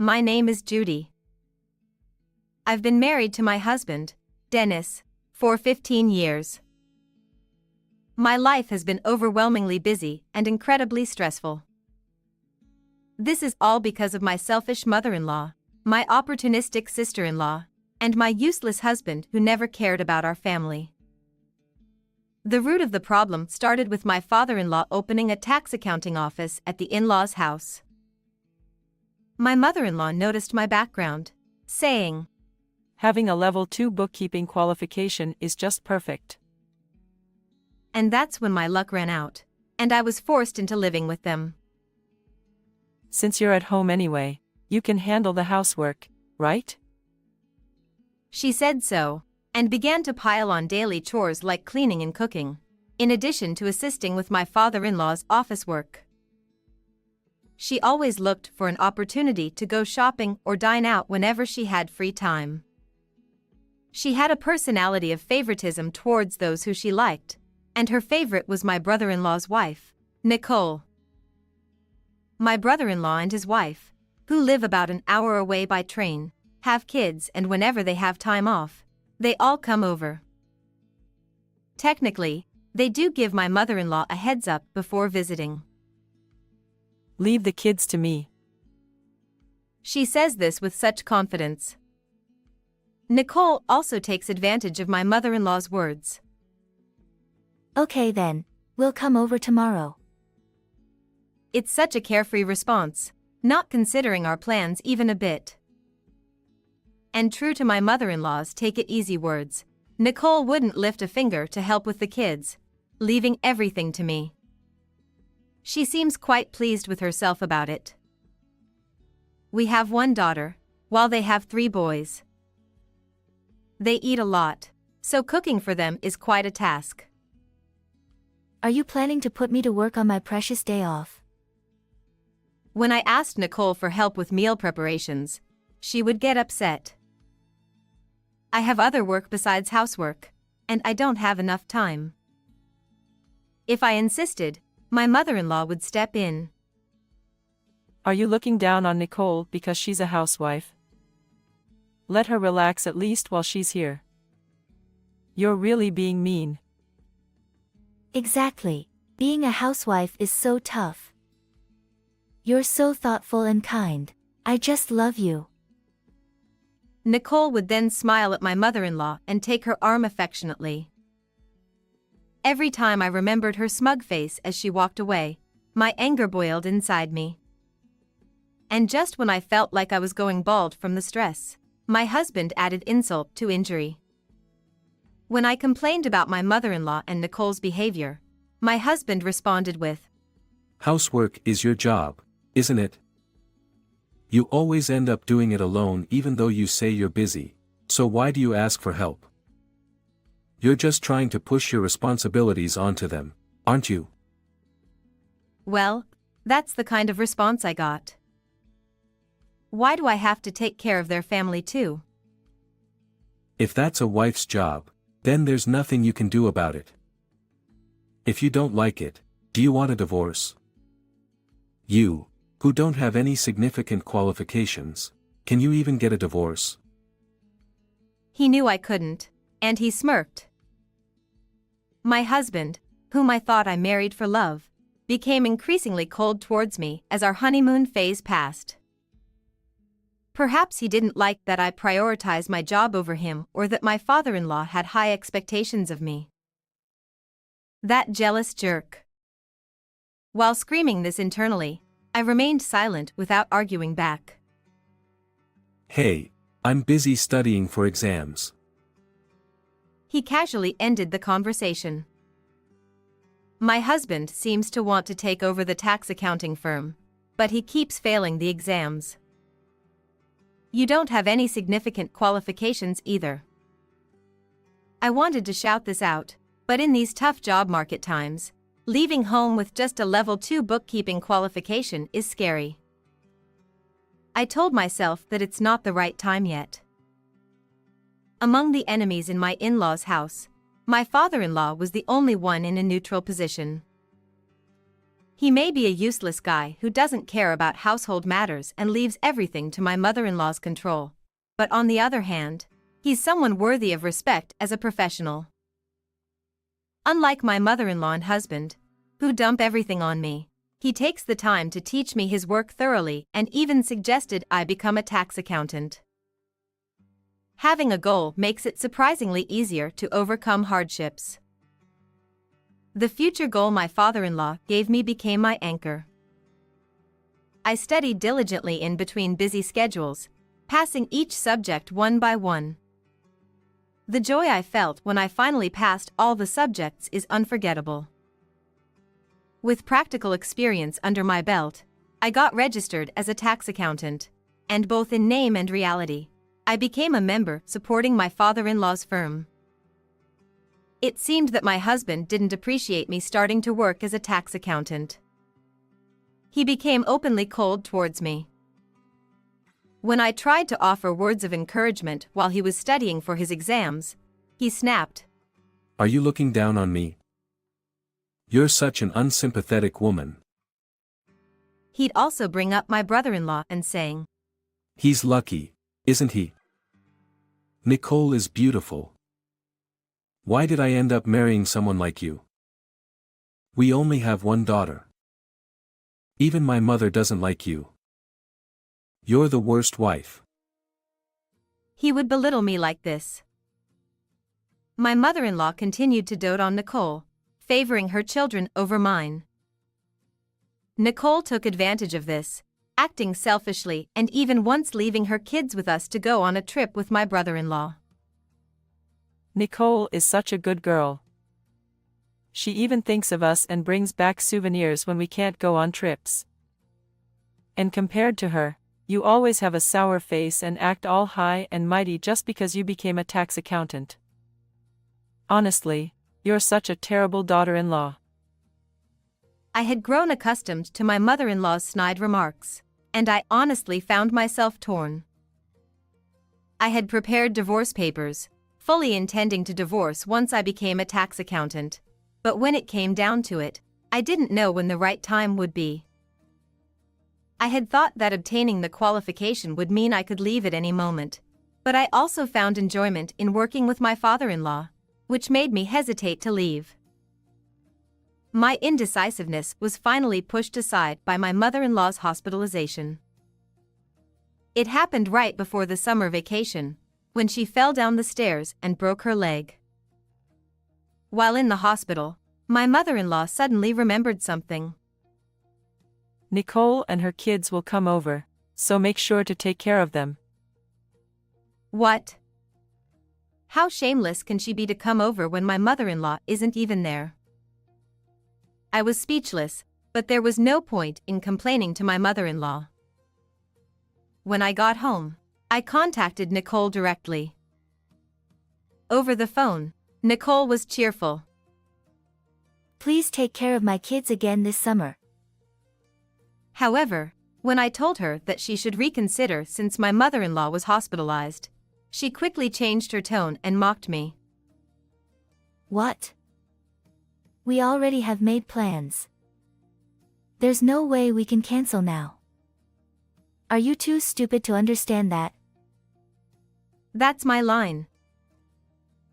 My name is Judy. I've been married to my husband, Dennis, for 15 years. My life has been overwhelmingly busy and incredibly stressful. This is all because of my selfish mother-in-law, my opportunistic sister-in-law, and my useless husband who never cared about our family. The root of the problem started with my father-in-law opening a tax accounting office at the in-laws' house. My mother-in-law noticed my background, saying, "Having a level 2 bookkeeping qualification is just perfect." And that's when my luck ran out, and I was forced into living with them. Since you're at home anyway, you can handle the housework, right? She said so, and began to pile on daily chores like cleaning and cooking, in addition to assisting with my father-in-law's office work. She always looked for an opportunity to go shopping or dine out whenever she had free time. She had a personality of favoritism towards those who she liked, and her favorite was my brother-in-law's wife, Nicole. My brother-in-law and his wife, who live about an hour away by train, have kids, and whenever they have time off, they all come over. Technically, they do give my mother-in-law a heads up before visiting. "Leave the kids to me." She says this with such confidence. Nicole also takes advantage of my mother-in-law's words. "Okay then, we'll come over tomorrow." It's such a carefree response, not considering our plans even a bit. And true to my mother-in-law's take-it-easy words, Nicole wouldn't lift a finger to help with the kids, leaving everything to me. She seems quite pleased with herself about it. We have one daughter, while they have 3 boys. They eat a lot, so cooking for them is quite a task. "Are you planning to put me to work on my precious day off?" When I asked Nicole for help with meal preparations, she would get upset. I have other work besides housework, and I don't have enough time. If I insisted, my mother-in-law would step in. Are you looking down on Nicole because she's a housewife? Let her relax at least while she's here. You're really being mean. Exactly. Being a housewife is so tough. You're so thoughtful and kind. I just love you. Nicole would then smile at my mother-in-law and take her arm affectionately. Every time I remembered her smug face as she walked away, my anger boiled inside me. And just when I felt like I was going bald from the stress, my husband added insult to injury. When I complained about my mother-in-law and Nicole's behavior, my husband responded with, "Housework is your job, isn't it? You always end up doing it alone even though you say you're busy, so why do you ask for help? You're just trying to push your responsibilities onto them, aren't you?" Well, that's the kind of response I got. Why do I have to take care of their family too? If that's a wife's job, then there's nothing you can do about it. If you don't like it, do you want a divorce? You, who don't have any significant qualifications, can you even get a divorce? He knew I couldn't, and he smirked. My husband, whom I thought I married for love, became increasingly cold towards me as our honeymoon phase passed. Perhaps he didn't like that I prioritized my job over him, or that my father-in-law had high expectations of me. That jealous jerk. While screaming this internally, I remained silent without arguing back. "Hey, I'm busy studying for exams." He casually ended the conversation. My husband seems to want to take over the tax accounting firm, but he keeps failing the exams. You don't have any significant qualifications either. I wanted to shout this out, but in these tough job market times, leaving home with just a level 2 bookkeeping qualification is scary. I told myself that it's not the right time yet. Among the enemies in my in-laws' house, my father-in-law was the only one in a neutral position. He may be a useless guy who doesn't care about household matters and leaves everything to my mother-in-law's control. But on the other hand, he's someone worthy of respect as a professional. Unlike my mother-in-law and husband, who dump everything on me, he takes the time to teach me his work thoroughly and even suggested I become a tax accountant. Having a goal makes it surprisingly easier to overcome hardships. The future goal my father-in-law gave me became my anchor. I studied diligently in between busy schedules, passing each subject one by one. The joy I felt when I finally passed all the subjects is unforgettable. With practical experience under my belt, I got registered as a tax accountant, and both in name and reality, I became a member supporting my father-in-law's firm. It seemed that my husband didn't appreciate me starting to work as a tax accountant. He became openly cold towards me. When I tried to offer words of encouragement while he was studying for his exams, he snapped. Are you looking down on me? You're such an unsympathetic woman. He'd also bring up my brother-in-law and saying, He's lucky, isn't he? Nicole is beautiful. Why did I end up marrying someone like you? We only have one daughter. Even my mother doesn't like you. You're the worst wife. He would belittle me like this. My mother-in-law continued to dote on Nicole, favoring her children over mine. Nicole took advantage of this, acting selfishly and even once leaving her kids with us to go on a trip with my brother-in-law. Nicole is such a good girl. She even thinks of us and brings back souvenirs when we can't go on trips. And compared to her, you always have a sour face and act all high and mighty just because you became a tax accountant. Honestly, you're such a terrible daughter-in-law. I had grown accustomed to my mother-in-law's snide remarks, and I honestly found myself torn. I had prepared divorce papers, fully intending to divorce once I became a tax accountant, but when it came down to it, I didn't know when the right time would be. I had thought that obtaining the qualification would mean I could leave at any moment, but I also found enjoyment in working with my father-in-law, which made me hesitate to leave. My indecisiveness was finally pushed aside by my mother-in-law's hospitalization. It happened right before the summer vacation, when she fell down the stairs and broke her leg. While in the hospital, my mother-in-law suddenly remembered something. Nicole and her kids will come over, so make sure to take care of them. What? How shameless can she be to come over when my mother-in-law isn't even there? I was speechless, but there was no point in complaining to my mother-in-law. When I got home, I contacted Nicole directly. Over the phone, Nicole was cheerful. Please take care of my kids again this summer. However, when I told her that she should reconsider since my mother-in-law was hospitalized, she quickly changed her tone and mocked me. What? We already have made plans. There's no way we can cancel now. Are you too stupid to understand that? That's my line.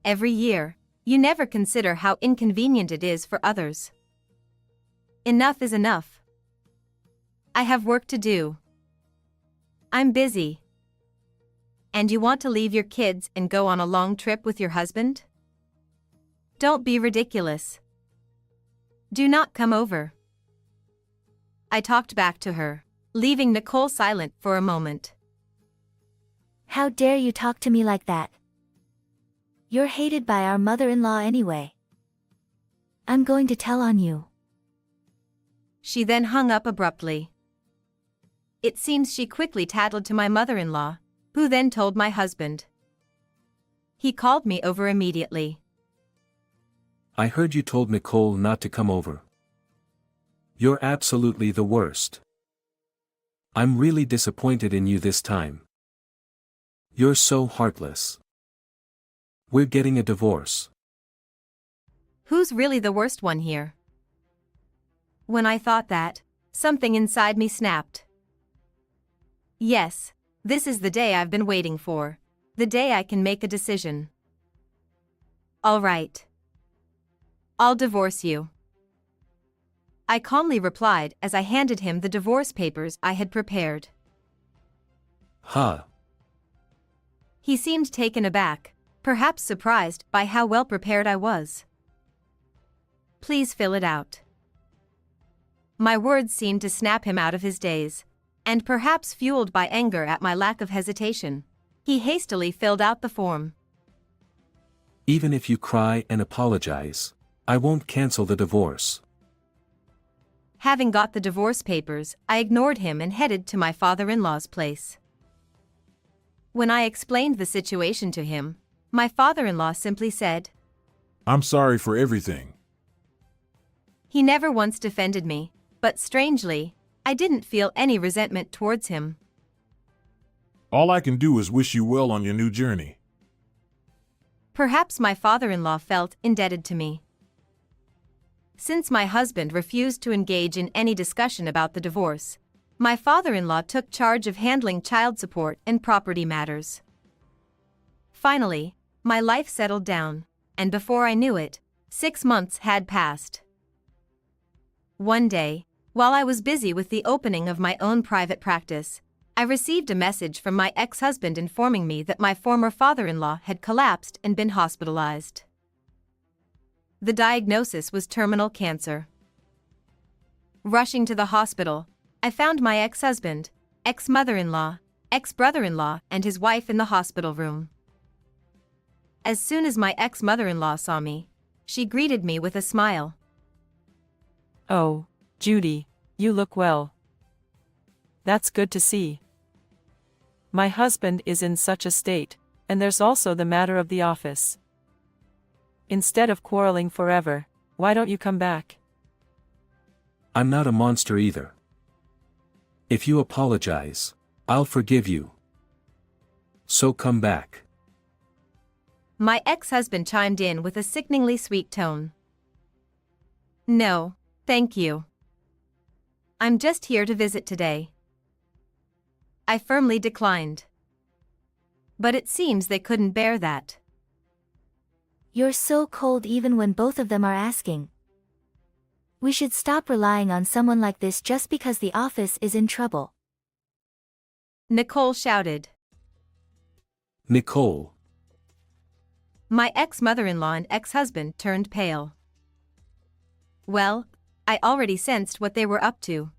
Every year, you never consider how inconvenient it is for others. Enough is enough. I have work to do. I'm busy. And you want to leave your kids and go on a long trip with your husband? Don't be ridiculous. Do not come over. I talked back to her, leaving Nicole silent for a moment. How dare you talk to me like that? You're hated by our mother-in-law anyway. I'm going to tell on you. She then hung up abruptly. It seems she quickly tattled to my mother-in-law, who then told my husband. He called me over immediately. I heard you told Nicole not to come over. You're absolutely the worst. I'm really disappointed in you this time. You're so heartless. We're getting a divorce. Who's really the worst one here? When I thought that, something inside me snapped. Yes, this is the day I've been waiting for. The day I can make a decision. All right. I'll divorce you. I calmly replied as I handed him the divorce papers I had prepared. Huh. He seemed taken aback, perhaps surprised by how well prepared I was. Please fill it out. My words seemed to snap him out of his daze, and perhaps fueled by anger at my lack of hesitation, he hastily filled out the form. Even if you cry and apologize, I won't cancel the divorce. Having got the divorce papers, I ignored him and headed to my father-in-law's place. When I explained the situation to him, my father-in-law simply said, "I'm sorry for everything." He never once defended me, but strangely, I didn't feel any resentment towards him. "All I can do is wish you well on your new journey." Perhaps my father-in-law felt indebted to me. Since my husband refused to engage in any discussion about the divorce, my father-in-law took charge of handling child support and property matters. Finally, my life settled down, and before I knew it, 6 months had passed. One day, while I was busy with the opening of my own private practice, I received a message from my ex-husband informing me that my former father-in-law had collapsed and been hospitalized. The diagnosis was terminal cancer. Rushing to the hospital, I found my ex-husband, ex-mother-in-law, ex-brother-in-law, and his wife in the hospital room. As soon as my ex-mother-in-law saw me, she greeted me with a smile. Oh, Judy, you look well. That's good to see. My husband is in such a state, and there's also the matter of the office. Instead of quarreling forever, why don't you come back? I'm not a monster either. If you apologize, I'll forgive you. So come back. My ex-husband chimed in with a sickeningly sweet tone. No, thank you. I'm just here to visit today. I firmly declined. But it seems they couldn't bear that. You're so cold even when both of them are asking. We should stop relying on someone like this just because the office is in trouble. Nicole shouted. Nicole. My ex-mother-in-law and ex-husband turned pale. Well, I already sensed what they were up to.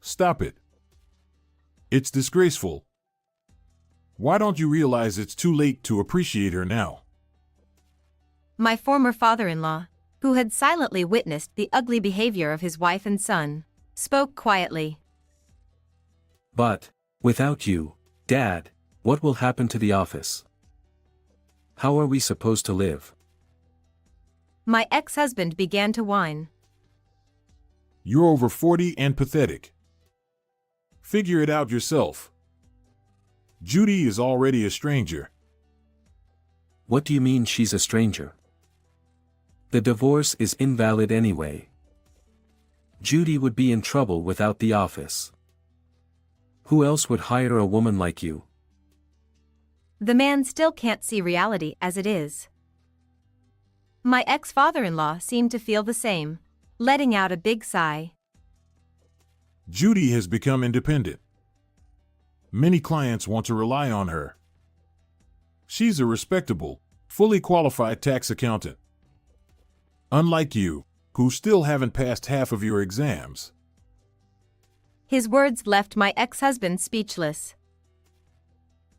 Stop it. It's disgraceful. Why don't you realize it's too late to appreciate her now? My former father-in-law, who had silently witnessed the ugly behavior of his wife and son, spoke quietly. But, without you, Dad, what will happen to the office? How are we supposed to live? My ex-husband began to whine. You're over 40 and pathetic. Figure it out yourself. Judy is already a stranger. What do you mean she's a stranger? The divorce is invalid anyway. Judy would be in trouble without the office. Who else would hire a woman like you? The man still can't see reality as it is. My ex-father-in-law seemed to feel the same, letting out a big sigh. Judy has become independent. Many clients want to rely on her. She's a respectable, fully qualified tax accountant. Unlike you, who still haven't passed half of your exams. His words left my ex-husband speechless.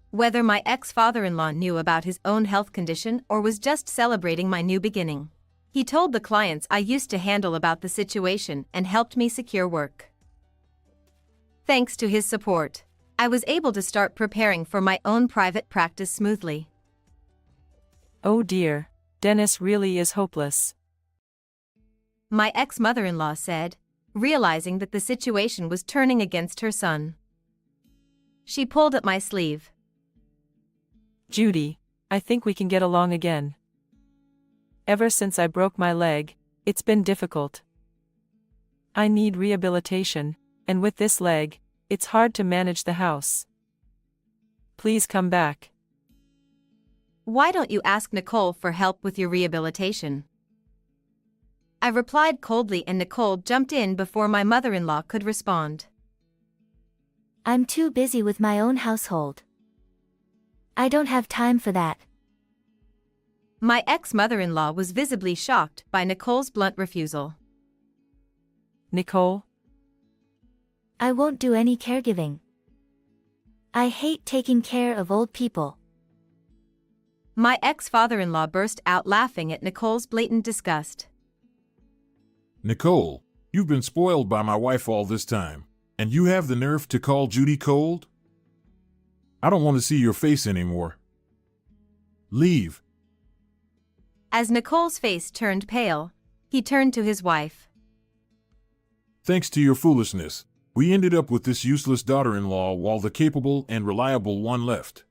Whether my ex-father-in-law knew about his own health condition or was just celebrating my new beginning, he told the clients I used to handle about the situation and helped me secure work. Thanks to his support, I was able to start preparing for my own private practice smoothly. Oh dear, Dennis really is hopeless. My ex-mother-in-law said, realizing that the situation was turning against her son. She pulled at my sleeve. Judy, I think we can get along again. Ever since I broke my leg, it's been difficult. I need rehabilitation, and with this leg, it's hard to manage the house. Please come back. Why don't you ask Nicole for help with your rehabilitation? I replied coldly, and Nicole jumped in before my mother-in-law could respond. I'm too busy with my own household. I don't have time for that. My ex-mother-in-law was visibly shocked by Nicole's blunt refusal. Nicole? I won't do any caregiving. I hate taking care of old people. My ex-father-in-law burst out laughing at Nicole's blatant disgust. Nicole, you've been spoiled by my wife all this time, and you have the nerve to call Judy cold? I don't want to see your face anymore. Leave. As Nicole's face turned pale, he turned to his wife. Thanks to your foolishness, we ended up with this useless daughter-in-law while the capable and reliable one left.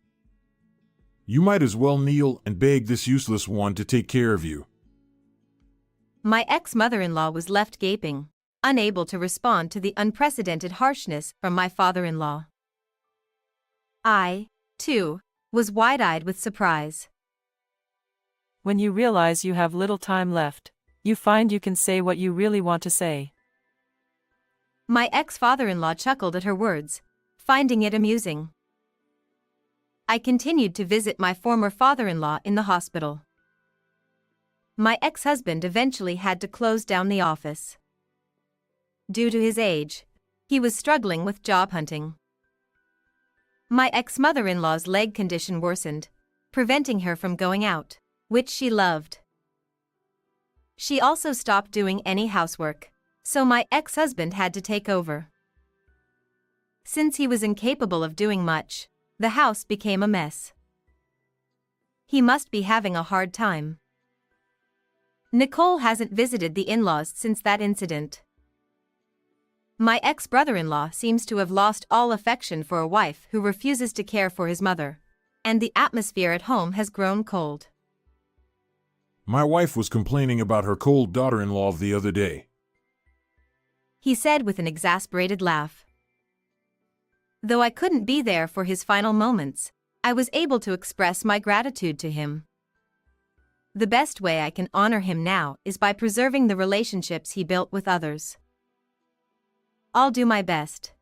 You might as well kneel and beg this useless one to take care of you. My ex-mother-in-law was left gaping, unable to respond to the unprecedented harshness from my father-in-law. I, too, was wide-eyed with surprise. When you realize you have little time left, you find you can say what you really want to say. My ex-father-in-law chuckled at her words, finding it amusing. I continued to visit my former father-in-law in the hospital. My ex-husband eventually had to close down the office. Due to his age, he was struggling with job hunting. My ex-mother-in-law's leg condition worsened, preventing her from going out, which she loved. She also stopped doing any housework, so my ex-husband had to take over. Since he was incapable of doing much, the house became a mess. He must be having a hard time. Nicole hasn't visited the in-laws since that incident. My ex-brother-in-law seems to have lost all affection for a wife who refuses to care for his mother, and the atmosphere at home has grown cold. My wife was complaining about her cold daughter-in-law the other day. He said with an exasperated laugh. Though I couldn't be there for his final moments, I was able to express my gratitude to him. The best way I can honor him now is by preserving the relationships he built with others. I'll do my best.